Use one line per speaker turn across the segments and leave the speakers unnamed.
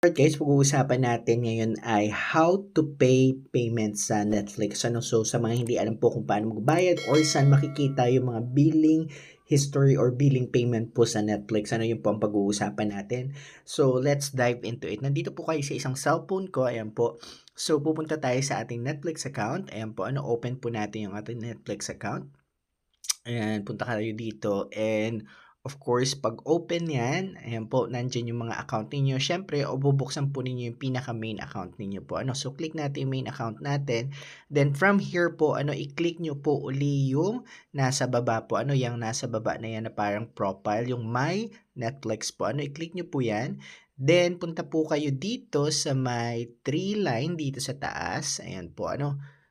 Alright guys, pag-uusapan natin ngayon ay how to pay payments sa Netflix. So sa mga hindi alam po kung paano magbayad or saan makikita yung mga billing history or billing payment po sa Netflix. Ano yung po ang pag-uusapan natin. So let's dive into it. Nandito po kayo sa isang cellphone ko. Ayan po. So pupunta tayo sa ating Netflix account. Ayan po. Open po natin yung ating Netflix account. Ayan, punta kayo dito and of course, 'pag open yan, ayan po, nandiyan yung mga account ninyo. Siyempre o bubuksan po ninyo yung pinaka-main account ninyo po. So click natin yung main account natin. Then from here po, i-click nyo po uli yung nasa baba po. Yung nasa baba na yan na parang profile, yung My Netflix po. I-click nyo po yan. Then punta po kayo dito sa may 3 line dito sa taas. Ayan po,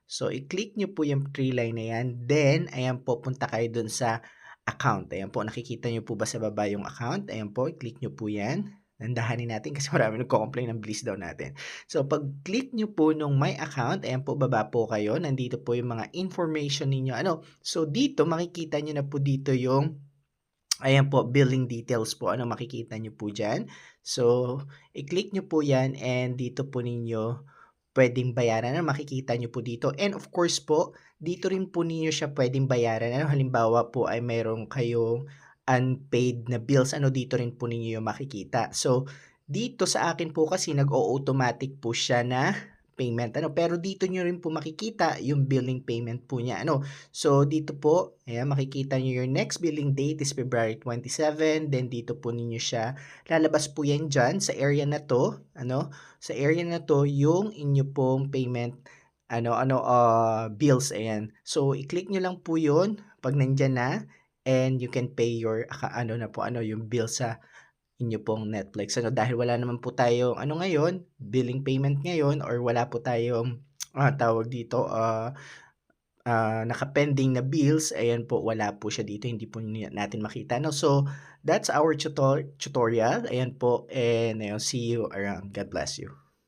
So, i-click nyo po yung 3 line na yan. Then, ayan po, punta kayo dun sa account. Ayan po, nakikita nyo po ba sa baba yung account? Ayan po, i-click nyo po yan. Nandahanin natin kasi marami nagko-complain ng bilis daw natin. So, pag-click nyo po nung my account, ayan po, baba po kayo. Nandito po yung mga information ninyo. So, dito, makikita nyo na po dito yung ayan po, billing details po. Makikita nyo po dyan. So, i-click nyo po yan and dito po ninyo puwedeng bayaran. Makikita nyo po dito. And of course po, dito rin po ninyo siya puwedeng bayaran. Halimbawa po ay meron kayong unpaid na bills. Dito rin po ninyo yung makikita. So, dito sa akin po kasi nag-o-automatic po siya na payment. Pero dito nyo rin po makikita yung billing payment po niya. So, dito po, ayan, makikita nyo your next billing date is February 27. Then, dito po ninyo siya. Lalabas po yan dyan sa area na to. Sa area na to, yung inyo pong payment, bills, ayan. So, i-click nyo lang po yun pag nandyan na. And you can pay your, yung bill sa inyo pong Netflix. Dahil wala naman po tayong, ngayon, billing payment ngayon, or wala po tayong, tawag dito, naka-pending na bills, ayan po, wala po siya dito, hindi po natin makita. So, that's our tutorial. Ayan po, and see you around. God bless you.